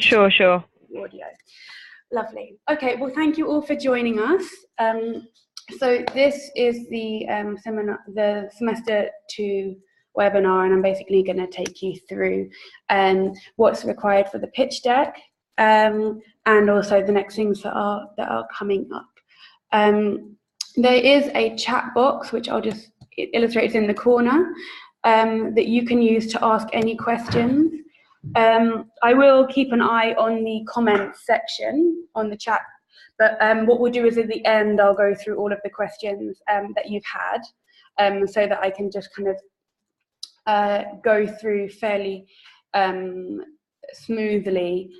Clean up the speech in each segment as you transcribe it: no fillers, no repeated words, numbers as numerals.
Sure, sure. Audio. Lovely. Okay, well, thank you all for joining us. So this is the seminar, the semester 2 webinar, and I'm basically going to take you through what's required for the pitch deck, and also the next things that are coming up. There is a chat box which I'll just illustrate in the corner that you can use to ask any questions. I will keep an eye on the comments section on the chat, but what we'll do is at the end I'll go through all of the questions that you've had, so that I can just kind of go through fairly smoothly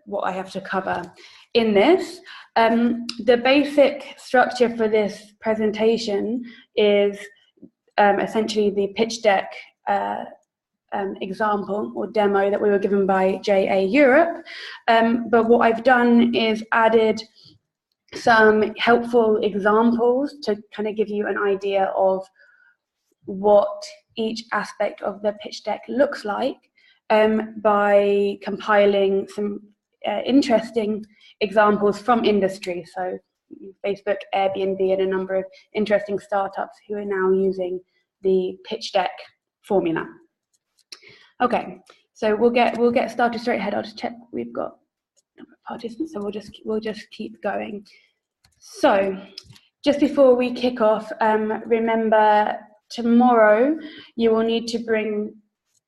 what I have to cover in this. The basic structure for this presentation is essentially the pitch deck example or demo that we were given by JA Europe, but what I've done is added some helpful examples to kind of give you an idea of what each aspect of the pitch deck looks like, by compiling some interesting examples from industry, so Facebook, Airbnb, and a number of interesting startups who are now using the pitch deck formula. Okay, so we'll get started straight ahead. I'll just check we've got participants, so we'll just keep going. So just before we kick off, remember tomorrow you will need to bring,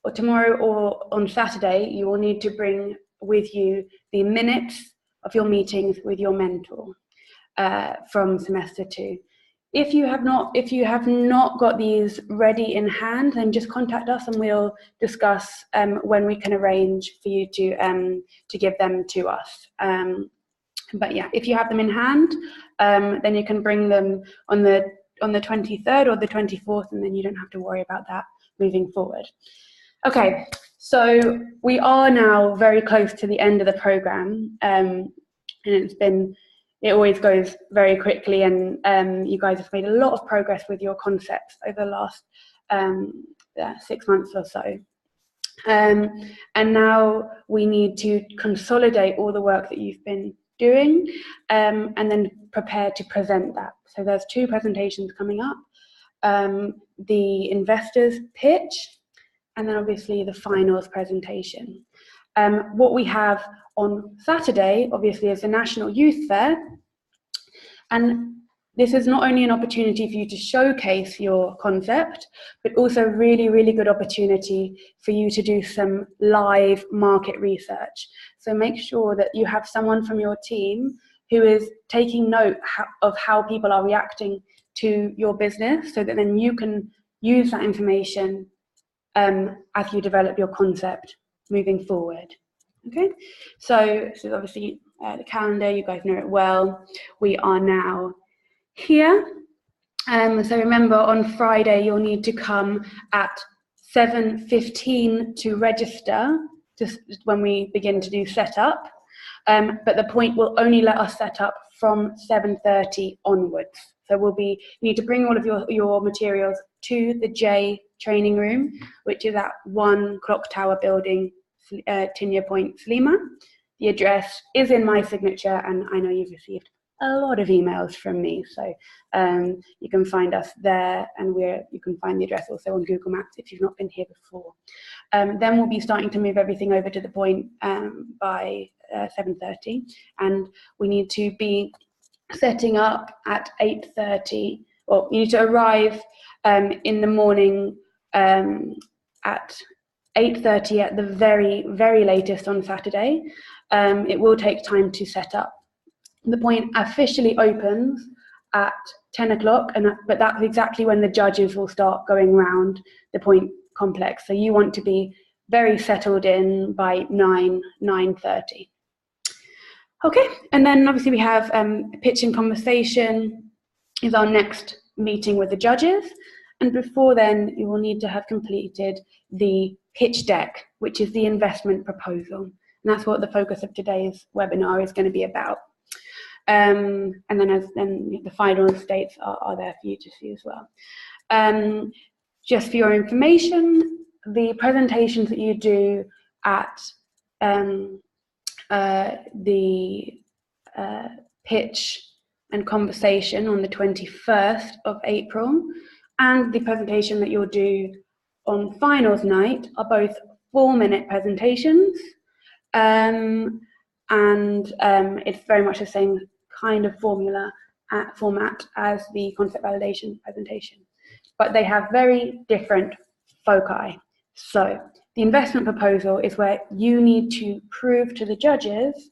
or tomorrow or on Saturday, you will need to bring with you the minutes of your meetings with your mentor from semester 2. If you have not got these ready in hand, then just contact us and we'll discuss when we can arrange for you to give them to us. But yeah, if you have them in hand, then you can bring them on the 23rd or the 24th, and then you don't have to worry about that moving forward. Okay, so we are now very close to the end of the program, and it always goes very quickly, and you guys have made a lot of progress with your concepts over the last 6 months or so. And now we need to consolidate all the work that you've been doing, and then prepare to present that. So there's 2 presentations coming up, the investors pitch, and then obviously the finals presentation. What we have on Saturday, obviously, is the National Youth Fair. And this is not only an opportunity for you to showcase your concept, but also really, really good opportunity for you to do some live market research. So make sure that you have someone from your team who is taking note of how people are reacting to your business, so that then you can use that information as you develop your concept moving forward. Okay, so obviously the calendar, you guys know it well. We are now here. So remember, on Friday you'll need to come at 7:15 to register, just when we begin to do setup. But the point will only let us set up from 7:30 onwards. So you need to bring all of your materials to the J training room, which is at 1 Clock Tower building, Tinya Point, Salima. The address is in my signature, and I know you've received a lot of emails from me, so you can find us there, and you can find the address also on Google Maps if you've not been here before. Then we'll be starting to move everything over to the point by 7:30, and we need to be setting up at 8:30, or you need to arrive in the morning at 8:30 at the very, very latest on Saturday. It will take time to set up. The point officially opens at 10 o'clock, but that's exactly when the judges will start going round the point complex. So you want to be very settled in by 9:30. Okay, and then obviously we have pitch and conversation is our next meeting with the judges. And before then, you will need to have completed the pitch deck, which is the investment proposal. And that's what the focus of today's webinar is going to be about. And then the final states are there for you to see as well. Just for your information, the presentations that you do at the pitch and conversation on the 21st of April, and the presentation that you'll do on finals night are both 4-minute presentations, and it's very much the same kind of format as the concept validation presentation, but they have very different foci. So the investment proposal is where you need to prove to the judges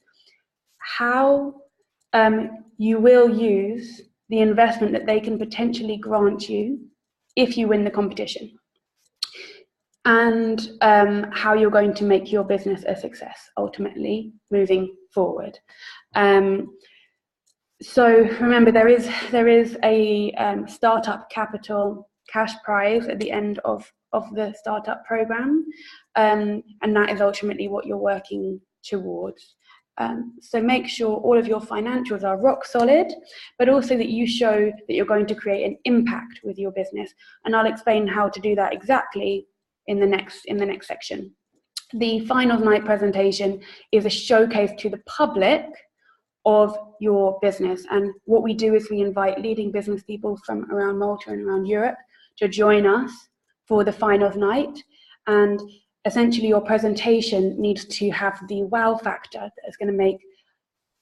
how you will use the investment that they can potentially grant you if you win the competition, and how you're going to make your business a success ultimately moving forward. So remember, there is a startup capital cash prize at the end of the startup program, and that is ultimately what you're working towards. So make sure all of your financials are rock solid, but also that you show that you're going to create an impact with your business. And I'll explain how to do that exactly in the next section. The finals night presentation is a showcase to the public of your business. And what we do is we invite leading business people from around Malta and around Europe to join us for the finals night. And essentially your presentation needs to have the wow factor that is going to make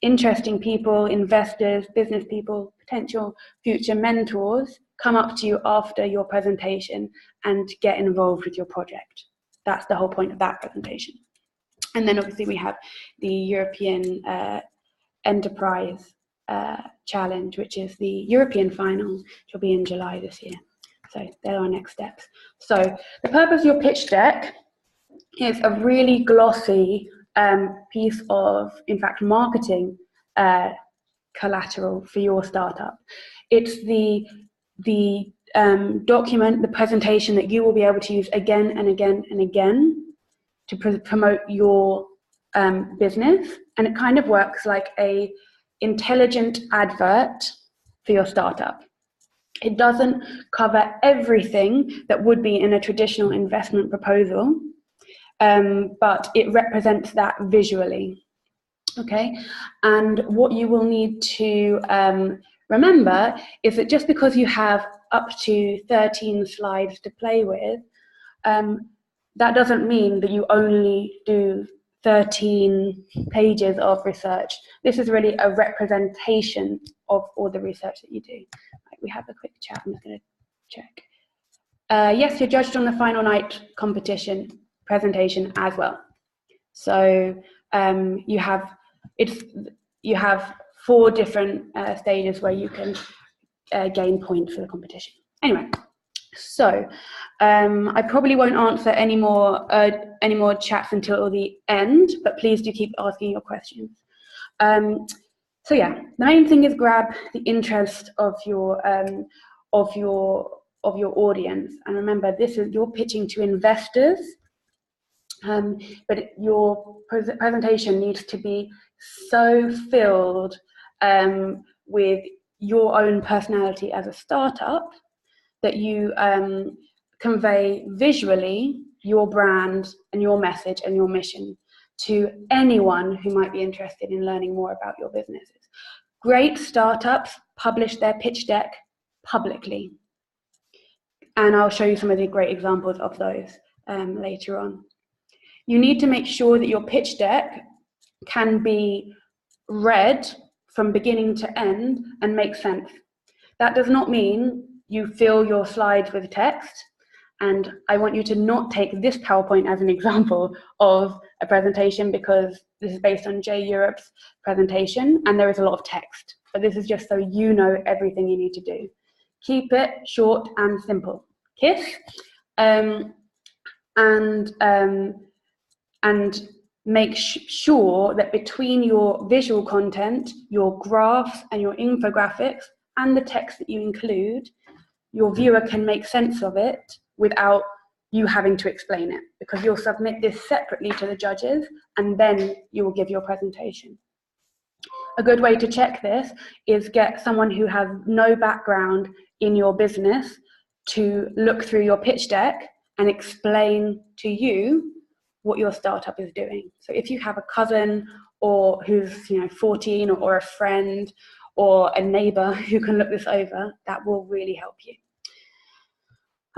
interesting people, investors, business people, potential future mentors come up to you after your presentation and get involved with your project. That's the whole point of that presentation. And then obviously we have the European Enterprise Challenge, which is the European final, which will be in July this year. So there are our next steps. So the purpose of your pitch deck is a really glossy piece of, in fact, marketing collateral for your startup. It's the document, the presentation that you will be able to use again and again and again to promote your business, and it kind of works like a intelligent advert for your startup. It doesn't cover everything that would be in a traditional investment proposal, but it represents that visually. Okay, and what you will need to remember is that just because you have up to 13 slides to play with, that doesn't mean that you only do 13 pages of research. This is really a representation of all the research that you do. Right, we have a quick chat. I'm just going to check. Yes, you're judged on the final night competition presentation as well. So you have 4 different stages where you can gain points for the competition. Anyway, so I probably won't answer any more chats until the end, but please do keep asking your questions. So yeah, the main thing is grab the interest of your audience, and remember, you're pitching to investors, but your presentation needs to be so filled with your own personality as a startup that you convey visually your brand and your message and your mission to anyone who might be interested in learning more about your businesses. Great startups publish their pitch deck publicly, and I'll show you some of the great examples of those later on. You need to make sure that your pitch deck can be read from beginning to end and make sense. That does not mean you fill your slides with text, and I want you to not take this PowerPoint as an example of a presentation, because this is based on J Europe's presentation and there is a lot of text, but this is just so you know everything you need to do. Keep it short and simple. KISS. And make sure that between your visual content, your graphs and your infographics and the text that you include, your viewer can make sense of it without you having to explain it, because you'll submit this separately to the judges and then you will give your presentation. A good way to check this is get someone who has no background in your business to look through your pitch deck and explain to you what your startup is doing. So if you have a cousin or who's 14, or a friend or a neighbor who can look this over, that will really help you.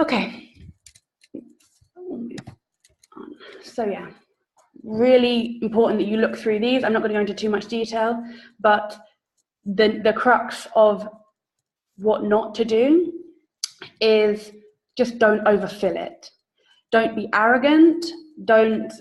Okay. So yeah, really important that you look through these. I'm not going to go into too much detail, but the crux of what not to do is just don't overfill it. Don't be arrogant. Don't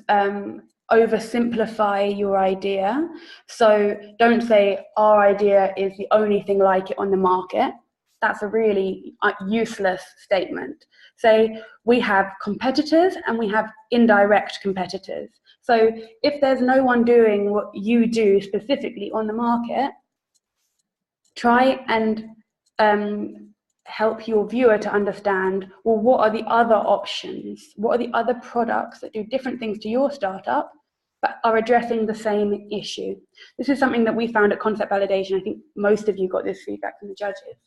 oversimplify your idea. So don't say our idea is the only thing like it on the market. That's a really useless statement. Say we have competitors and we have indirect competitors. So if there's no one doing what you do specifically on the market, try and help your viewer to understand, well, what are the other options? What are the other products that do different things to your startup but are addressing the same issue? This is something that we found at Concept Validation. I think most of you got this feedback from the judges.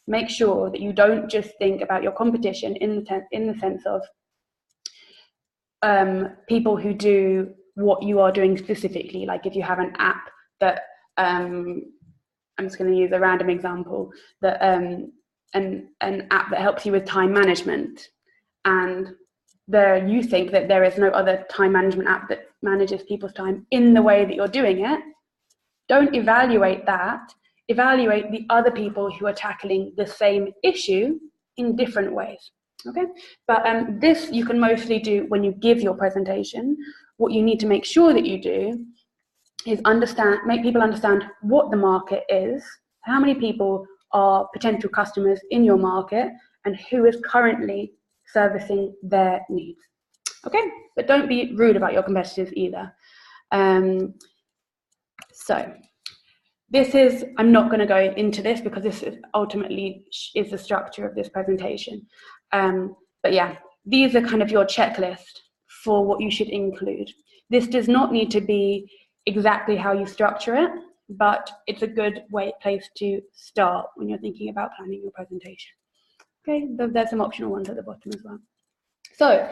Make sure that you don't just think about your competition in the sense of people who do what you are doing specifically. Like if you have an app that, I'm just going to use a random example, that an app that helps you with time management, and you think that there is no other time management app that manages people's time in the way that you're doing it, don't evaluate that. Evaluate the other people who are tackling the same issue in different ways. Okay, but this you can mostly do when you give your presentation. What you need to make sure that you do is make people understand what the market is, how many people are potential customers in your market, and who is currently servicing their needs. Okay, but don't be rude about your competitors either. So this is, I'm not going to go into this because this is ultimately is the structure of this presentation. But yeah, these are kind of your checklist for what you should include. This does not need to be exactly how you structure it, but it's a good place to start when you're thinking about planning your presentation. Okay, there's some optional ones at the bottom as well. So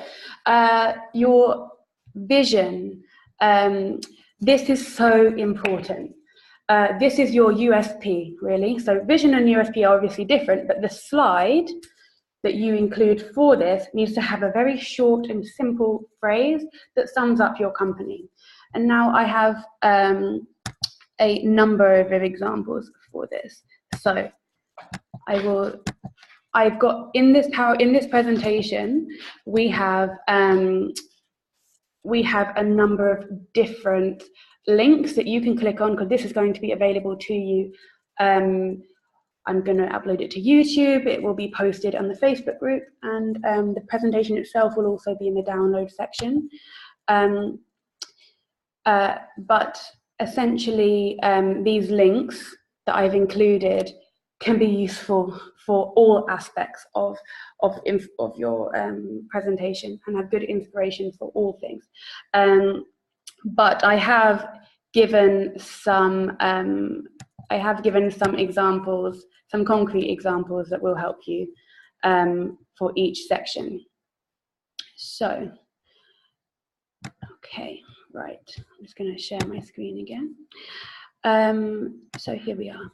your vision, this is so important. This is your USP, really. So vision and USP are obviously different, but the slide that you include for this needs to have a very short and simple phrase that sums up your company. And now I have a number of examples for this. So I've got in this presentation, we have a number of different links that you can click on, because this is going to be available to you. I'm going to upload it to YouTube. It will be posted on the Facebook group, and the presentation itself will also be in the download section. But essentially, these links that I've included can be useful for all aspects of your presentation, and have good inspiration for all things. But I have given some examples, some concrete examples that will help you for each section. So, okay, right. I'm just going to share my screen again. So here we are.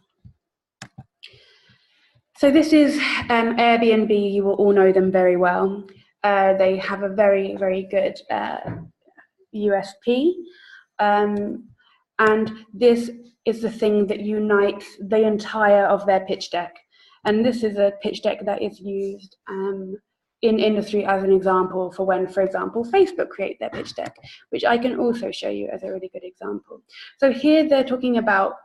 So this is Airbnb. You will all know them very well. They have a very, very good USP. And this is the thing that unites the entire of their pitch deck. And this is a pitch deck that is used in industry as an example for when, for example, Facebook create their pitch deck, which I can also show you as a really good example. So here they're talking about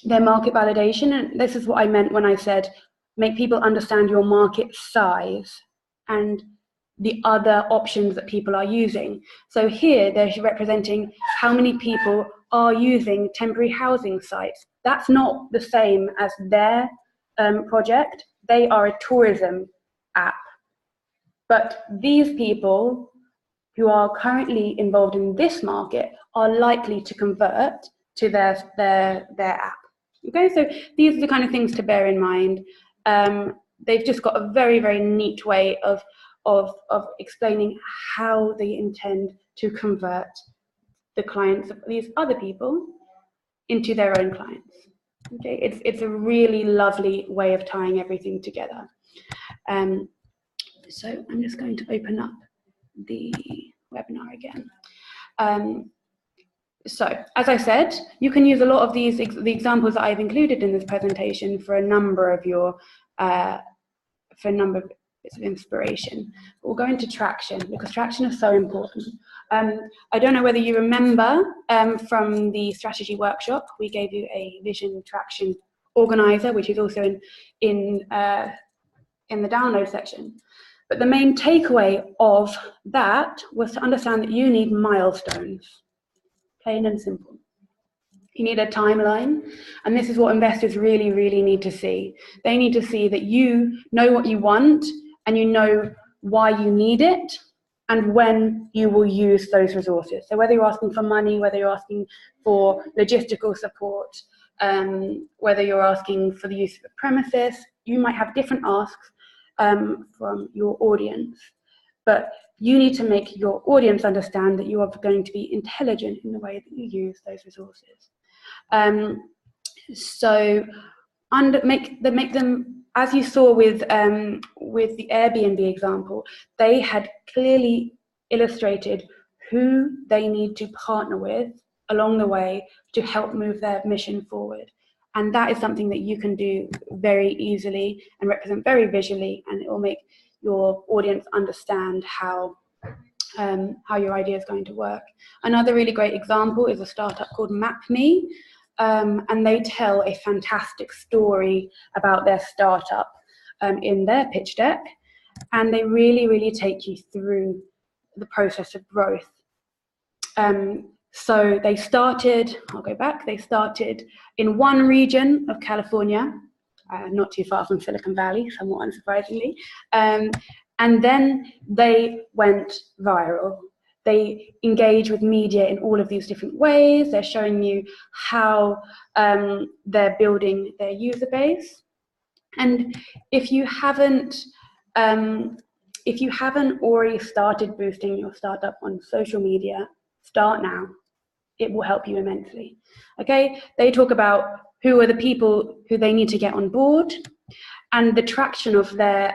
their market validation, and this is what I meant when I said make people understand your market size and the other options that people are using. So here they're representing how many people are using temporary housing sites. That's not the same as their project. They are a tourism app. But these people who are currently involved in this market are likely to convert to their app. Okay, so these are the kind of things to bear in mind. They've just got a very, very neat way of explaining how they intend to convert the clients of these other people into their own clients. Okay, it's a really lovely way of tying everything together. So I'm just going to open up the webinar again. So, as I said, you can use a lot of the examples that I've included in this presentation for a number of your bits of inspiration. But we'll go into traction, because traction is so important. I don't know whether you remember from the strategy workshop, we gave you a vision traction organizer, which is also in the download section. But the main takeaway of that was to understand that you need milestones, plain and simple. You need a timeline, and this is what investors really, really need to see. They need to see that you know what you want, and you know why you need it, and when you will use those resources. So whether you're asking for money, whether you're asking for logistical support, whether you're asking for the use of a premises, you might have different asks from your audience. But you need to make your audience understand that you are going to be intelligent in the way that you use those resources. So make them, as you saw with the Airbnb example, they had clearly illustrated who they need to partner with along the way to help move their mission forward. And that is something that you can do very easily and represent very visually, and it will make your audience understand how your idea is going to work. Another really great example is a startup called MapMe, and they tell a fantastic story about their startup in their pitch deck, and they really, really take you through the process of growth. So they started, I'll go back, they started in one region of California, not too far from Silicon Valley, somewhat unsurprisingly, and then they went viral. They engage with media in all of these different ways. They're showing you how they're building their user base. And if you haven't already started boosting your startup on social media, start now. It will help you immensely. Okay, they talk about who are the people who they need to get on board, and the traction of their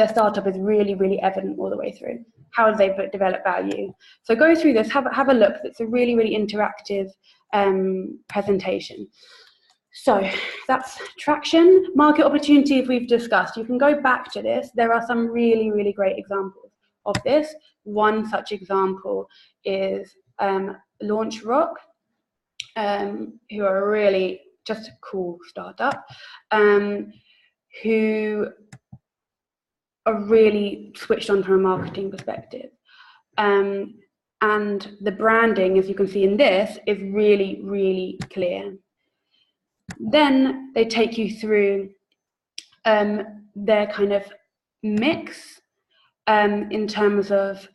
startup is really, really evident all the way through. How do they develop value? So go through this, have a look. It's a really, really interactive presentation. So that's traction. Market opportunities we've discussed. You can go back to this. There are some really, really great examples of this. One such example is Launch Rock, who are really just a cool startup, who are really switched on from a marketing perspective. And the branding, as you can see in this, is really, really clear. Then they take you through their kind of mix in terms of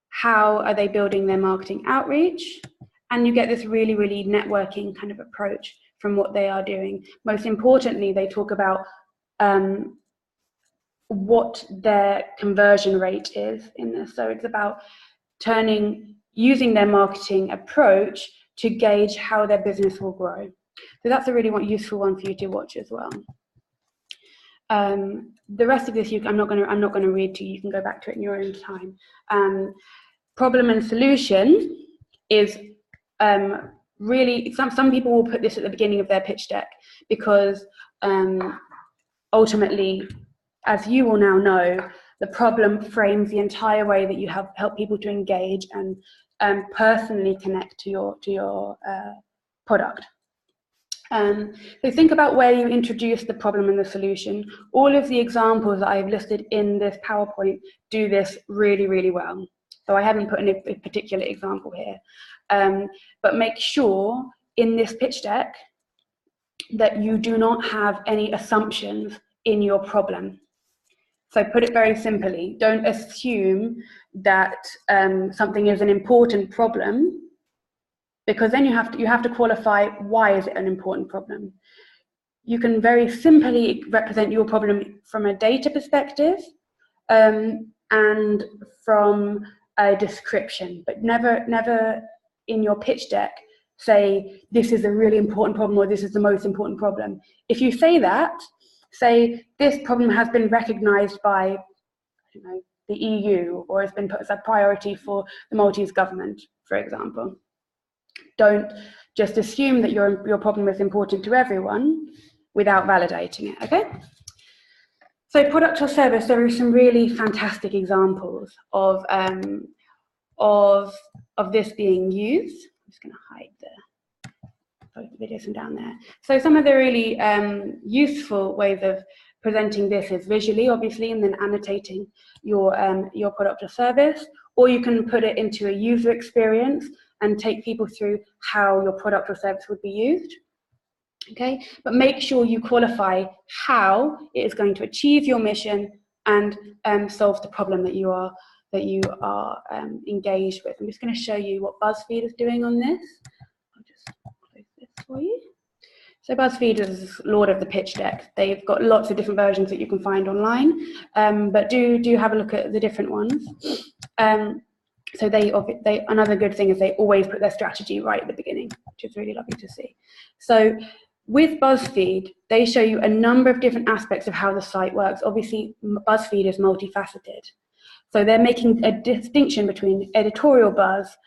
how are they building their marketing outreach, and you get this really, really networking kind of approach from what they are doing. Most importantly, they talk about what their conversion rate is in this. So it's about using their marketing approach to gauge how their business will grow. So that's a really useful one for you to watch as well. The rest of this I'm not going to read to you. You can go back to it in your own time. Problem and solution is really, some people will put this at the beginning of their pitch deck, because ultimately, as you will now know, the problem frames the entire way that you help people to engage and personally connect to your product. So think about where you introduce the problem and the solution. All of the examples that I've listed in this PowerPoint do this really, really well. So I haven't put in a particular example here. But make sure in this pitch deck that you do not have any assumptions in your problem. So put it very simply, don't assume that something is an important problem, because then you have to qualify why is it an important problem. You can very simply represent your problem from a data perspective and from a description, but never in your pitch deck say this is a really important problem or this is the most important problem. If you say that, say this problem has been recognized by, I don't know, the EU, or has been put as a priority for the Maltese government, for example. Don't just assume that your problem is important to everyone without validating it, okay? So product or service, there are some really fantastic examples of this being used. I'm just going to hide the videos from down there. So some of the really useful ways of presenting this is visually, obviously, and then annotating your product or service, or you can put it into a user experience and take people through how your product or service would be used. Okay, but make sure you qualify how it is going to achieve your mission and solve the problem that you are engaged with. I'm just going to show you what BuzzFeed is doing on this. I'll just close this for you. So BuzzFeed is lord of the pitch deck. They've got lots of different versions that you can find online, but do have a look at the different ones. So they another good thing is they always put their strategy right at the beginning, which is really lovely to see. So with BuzzFeed, they show you a number of different aspects of how the site works. Obviously, BuzzFeed is multifaceted. So they're making a distinction between editorial buzz,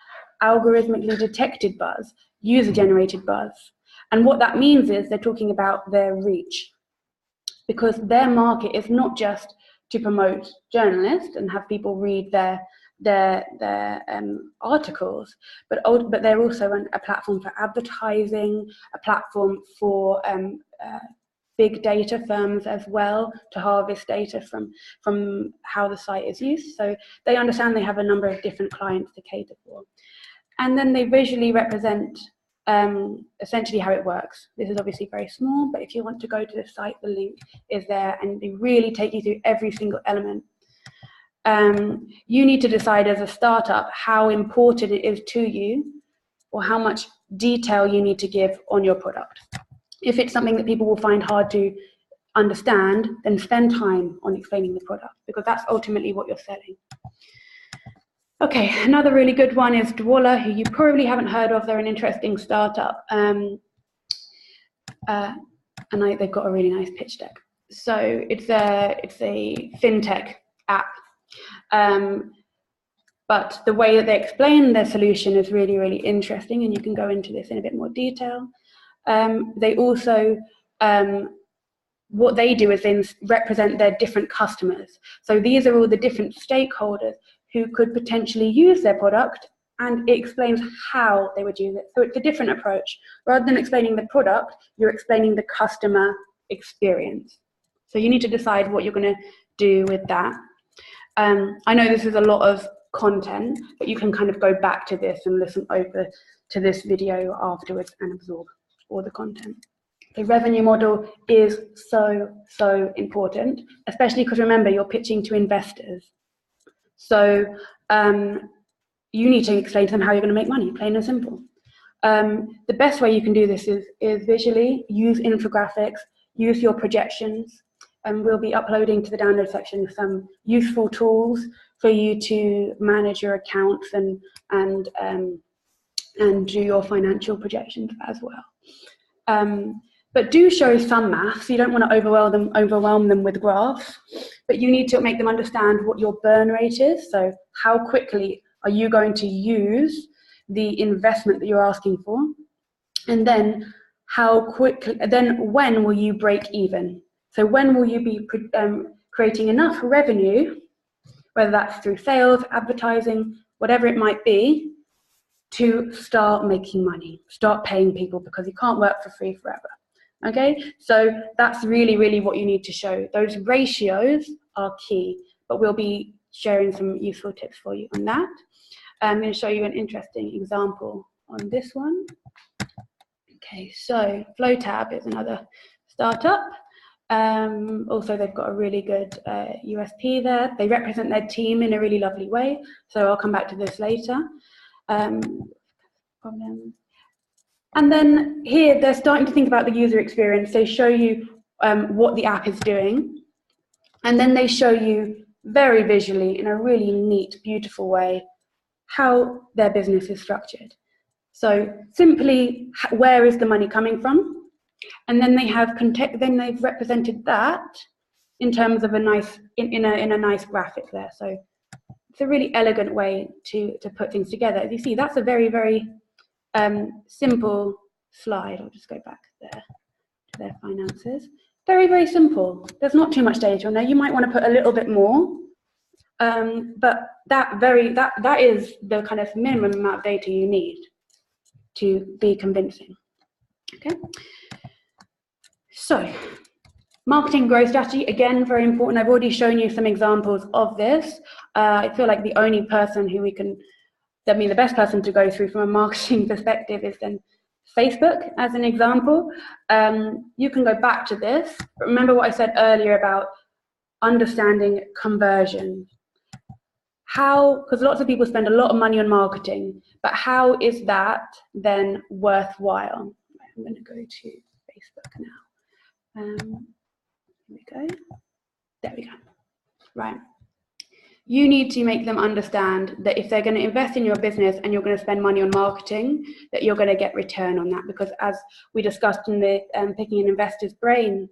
algorithmically detected buzz, user-generated buzz. And what that means is they're talking about their reach, because their market is not just to promote journalists and have people read their articles, but they're also a platform for advertising, a platform for big data firms as well, to harvest data from how the site is used. So they understand they have a number of different clients to cater for. And then they visually represent essentially how it works. This is obviously very small, but if you want to go to the site, the link is there, and they really take you through every single element. You need to decide as a startup how important it is to you, or how much detail you need to give on your product. If it's something that people will find hard to understand, then spend time on explaining the product, because that's ultimately what you're selling. Okay, another really good one is Dwolla, who you probably haven't heard of. They're an interesting startup, and they've got a really nice pitch deck. So it's a fintech app. But the way that they explain their solution is really, really interesting, and you can go into this in a bit more detail. They also, what they do is they represent their different customers. So these are all the different stakeholders who could potentially use their product, and it explains how they would use it. So it's a different approach. Rather than explaining the product, you're explaining the customer experience. So you need to decide what you're going to do with that. I know this is a lot of content, but you can kind of go back to this and listen over to this video afterwards and absorb all the content. The revenue model is so important, especially because remember, you're pitching to investors. So you need to explain to them how you're going to make money, plain and simple. The best way you can do this is visually, use infographics, use your projections. And we'll be uploading to the download section some useful tools for you to manage your accounts and do your financial projections as well. But do show some maths. You don't want to overwhelm them with graphs, but you need to make them understand what your burn rate is. So how quickly are you going to use the investment that you're asking for? And then when will you break even? So when will you be creating enough revenue, whether that's through sales, advertising, whatever it might be, to start making money, start paying people, because you can't work for free forever. Okay, so that's really, really what you need to show. Those ratios are key, but we'll be sharing some useful tips for you on that. I'm going to show you an interesting example on this one. Okay, so FlowTab is another startup. Also, they've got a really good USP there. They represent their team in a really lovely way. So I'll come back to this later. And then here, they're starting to think about the user experience. They show you what the app is doing. And then they show you very visually, in a really neat, beautiful way, how their business is structured. So simply, where is the money coming from? And then they have then they've represented that in terms of a nice in a nice graphic there. So it's a really elegant way to put things together. As you see, that's a very, very simple slide. I'll just go back there to their finances. Very, very simple. There's not too much data on there. You might want to put a little bit more, but that is the kind of minimum amount of data you need to be convincing. Okay. So, marketing growth strategy, again, very important. I've already shown you some examples of this. I feel like the only person who the best person to go through from a marketing perspective is then Facebook as an example. You can go back to this. But remember what I said earlier about understanding conversion. Because lots of people spend a lot of money on marketing, but how is that then worthwhile? I'm going to go to Facebook now. Here we go. There we go. Right. You need to make them understand that if they're going to invest in your business and you're going to spend money on marketing, that you're going to get return on that. Because as we discussed in the Picking an Investor's Brain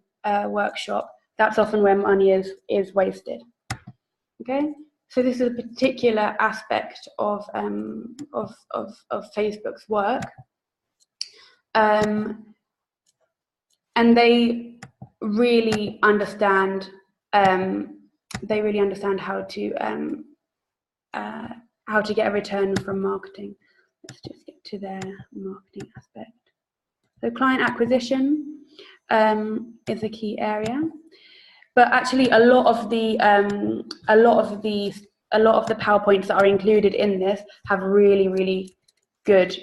workshop, that's often where money is wasted. Okay. So this is a particular aspect of Facebook's work. And they really understand how to get a return from marketing. Let's just get to their marketing aspect. So client acquisition is a key area, but actually a lot of the PowerPoints that are included in this have really good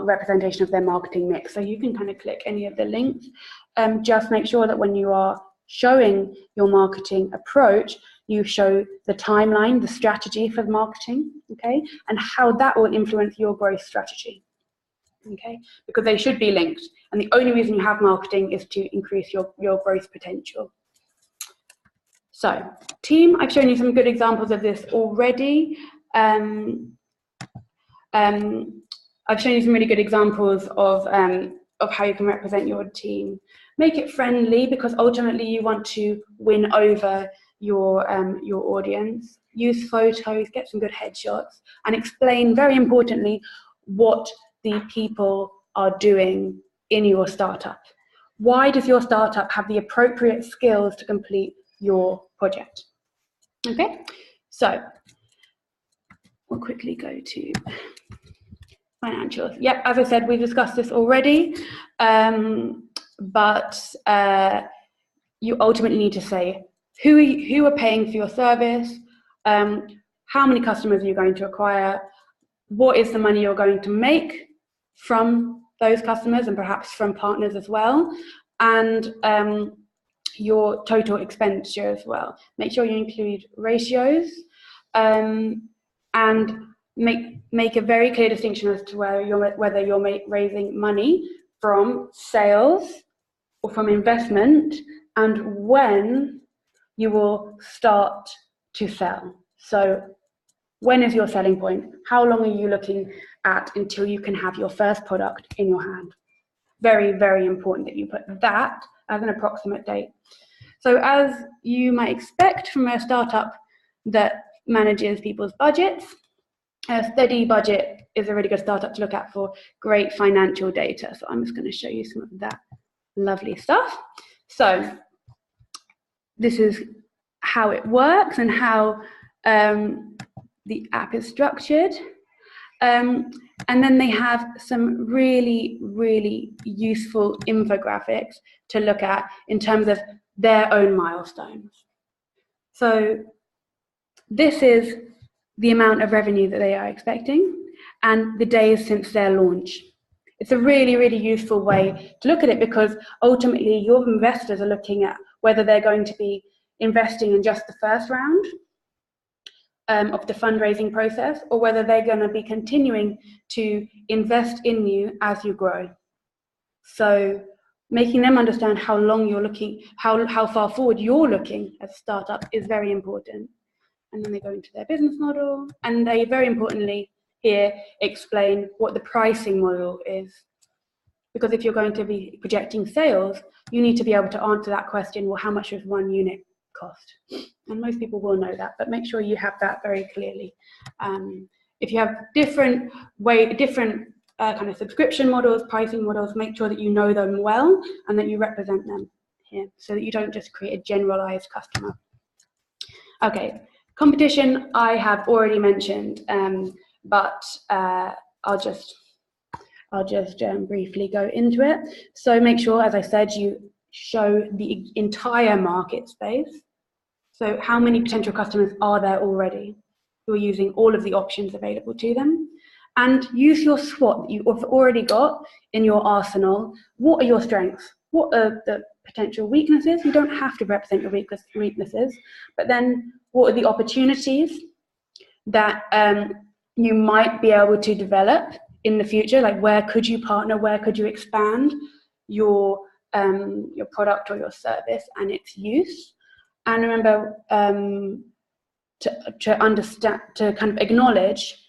representation of their marketing mix. So you can kind of click any of the links. Just make sure that when you are showing your marketing approach, you show the timeline, the strategy for marketing, okay, and how that will influence your growth strategy, okay, because they should be linked. And the only reason you have marketing is to increase your growth potential. So, team, I've shown you some good examples of this already. I've shown you some really good examples of how you can represent your team. Make it friendly, because ultimately you want to win over your audience. Use photos, get some good headshots, and explain, very importantly, what the people are doing in your startup. Why does your startup have the appropriate skills to complete your project? Okay, so we'll quickly go to financials. Yep, as I said, we discussed this already, but you ultimately need to say who are paying for your service, how many customers are you going to acquire, what is the money you're going to make from those customers and perhaps from partners as well, and your total expenditure as well. Make sure you include ratios, and make a very clear distinction as to whether you're raising money from sales or from investment, and when you will start to sell. So when is your selling point? How long are you looking at until you can have your first product in your hand? Very, very important that you put that as an approximate date. So as you might expect from a startup that manages people's budgets, a steady budget is a really good startup to look at for great financial data. So I'm just going to show you some of that lovely stuff. So this is how it works and how the app is structured. And then they have some really, really useful infographics to look at in terms of their own milestones. So this is the amount of revenue that they are expecting and the days since their launch. It's a really, really useful way to look at it, because ultimately your investors are looking at whether they're going to be investing in just the first round of the fundraising process, or whether they're going to be continuing to invest in you as you grow. So making them understand how long you're looking, how far forward you're looking as a startup is very important. and then they go into their business model, and they very importantly here explain what the pricing model is. Because if you're going to be projecting sales, you need to be able to answer that question, well, how much does one unit cost? And most people will know that, but make sure you have that very clearly. If you have different kind of subscription models, pricing models, make sure that you know them well and that you represent them here so that you don't just create a generalized customer. Okay, competition I have already mentioned, but I'll just briefly go into it. So make sure, as I said, you show the entire market space. So how many potential customers are there already who are using all of the options available to them? And use your SWOT that you've already got in your arsenal. What are your strengths? What are the potential weaknesses? You don't have to represent your weaknesses, but then what are the opportunities that you might be able to develop in the future? Like, where could you partner? Where could you expand your product or your service and its use? And remember to understand, to kind of acknowledge,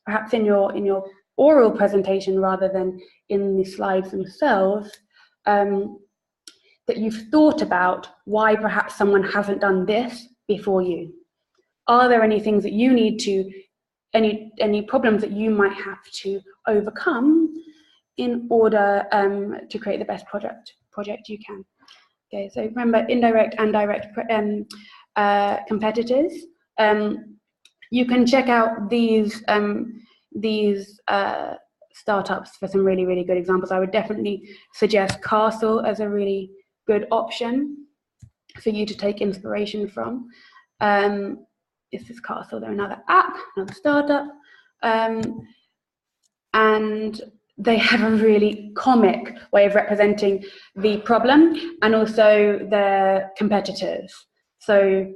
perhaps in your oral presentation rather than in the slides themselves, that you've thought about why perhaps someone hasn't done this before you. Are there any things that you need to, any problems that you might have to overcome in order to create the best project you can? Okay, so remember indirect and direct competitors. You can check out these startups for some really, really good examples. I would definitely suggest Castle as a really good option for you to take inspiration from. This is Castle, they're another app, another startup. And they have a really comic way of representing the problem and also their competitors. So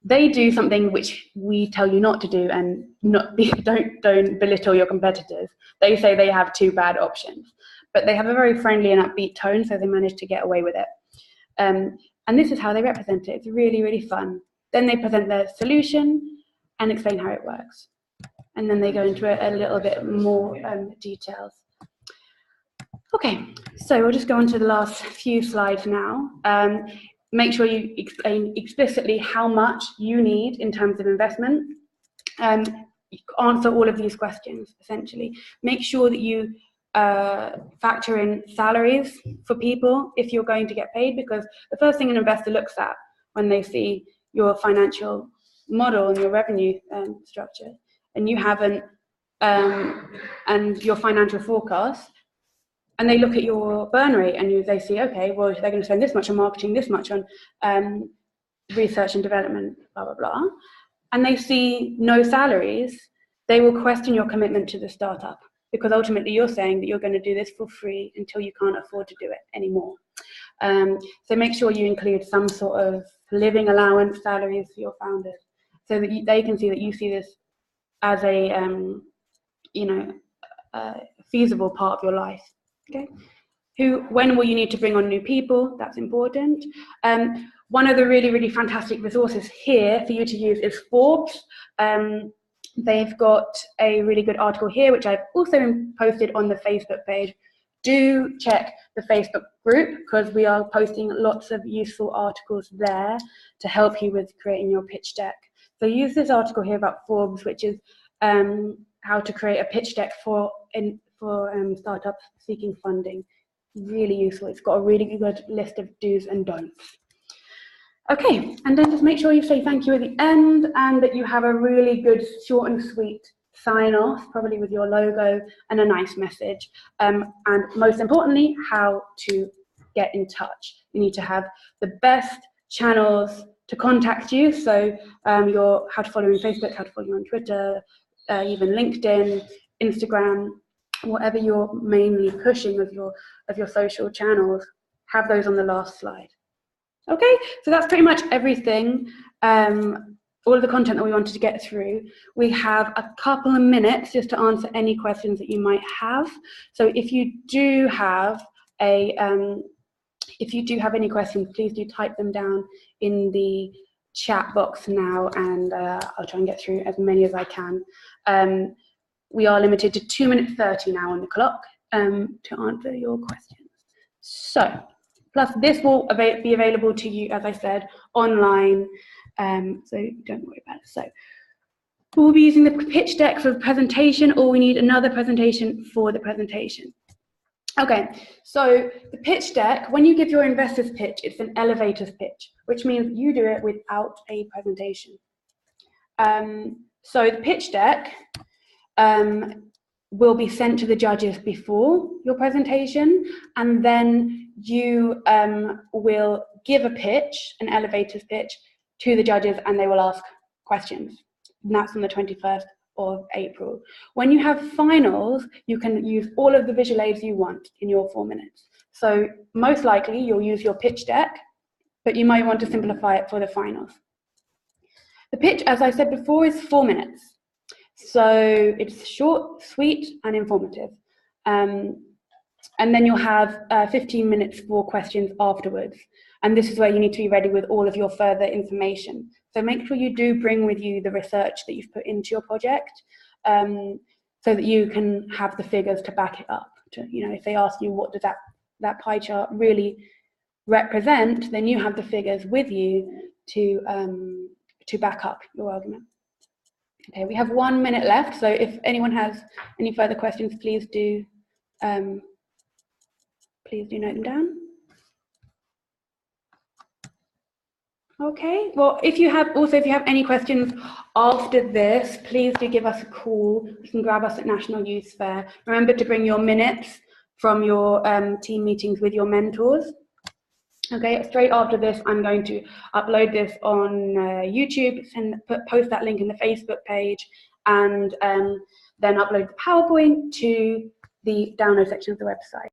they do something which we tell you not to do, and don't belittle your competitors. They say they have two bad options, but they have a very friendly and upbeat tone, so they manage to get away with it. And this is how they represent it. It's really, really fun. Then they present their solution and explain how it works. And then they go into a little bit more details. Okay, so we'll just go on to the last few slides now. Make sure you explain explicitly how much you need in terms of investment. Answer all of these questions, essentially. Make sure that you factor in salaries for people if you're going to get paid, because the first thing an investor looks at when they see your financial model and your revenue structure, and you haven't, and your financial forecast, and they look at your burn rate and they see, okay, well, they're going to spend this much on marketing, this much on research and development, blah, blah, blah, and they see no salaries, they will question your commitment to the startup, because ultimately you're saying that you're going to do this for free until you can't afford to do it anymore. So make sure you include some sort of living allowance salaries for your founders, so that they can see that you see this as a feasible part of your life. Okay. When will you need to bring on new people? That's important. One of the really, really fantastic resources here for you to use is Forbes. They've got a really good article here, which I've also posted on the Facebook page. Do check the Facebook group, because we are posting lots of useful articles there to help you with creating your pitch deck. So use this article here about Forbes, which is how to create a pitch deck for startups seeking funding. Really useful. It's got a really good list of do's and don'ts. Okay, and then just make sure you say thank you at the end, and that you have a really good short and sweet sign off, probably with your logo and a nice message. And most importantly, how to get in touch. You need to have the best channels to contact you. So how to follow you on Facebook, how to follow you on Twitter, even LinkedIn, Instagram, whatever you're mainly pushing of your social channels, have those on the last slide. Okay, so that's pretty much everything. All of the content that we wanted to get through. We have a couple of minutes just to answer any questions that you might have. So if you do have any questions, please do type them down in the chat box now, and I'll try and get through as many as I can. We are limited to 2 minutes 30 now on the clock to answer your questions. So, plus this will be available to you, as I said, online, so don't worry about it. So, we'll be using the pitch deck for the presentation, or we need another presentation for the presentation. Okay, so the pitch deck, when you give your investors pitch, it's an elevator's pitch, which means you do it without a presentation. So the pitch deck will be sent to the judges before your presentation, and then you will give a pitch, an elevator's pitch, to the judges, and they will ask questions. And that's on the 21st of April. When you have finals, you can use all of the visual aids you want in your 4 minutes. So most likely you'll use your pitch deck, but you might want to simplify it for the finals. The pitch, as I said before, is 4 minutes. So it's short, sweet, and informative. And then you'll have 15 minutes for questions afterwards. And this is where you need to be ready with all of your further information. So make sure you do bring with you the research that you've put into your project, so that you can have the figures to back it up. If they ask you what does that pie chart really represent, then you have the figures with you to back up your argument. Okay, we have 1 minute left, so if anyone has any further questions, please do note them down. Okay, well, if you have any questions after this, please do give us a call. You can grab us at National Youth Fair. Remember to bring your minutes from your team meetings with your mentors. Okay, straight after this, I'm going to upload this on YouTube, post that link in the Facebook page, and then upload the PowerPoint to the download section of the website.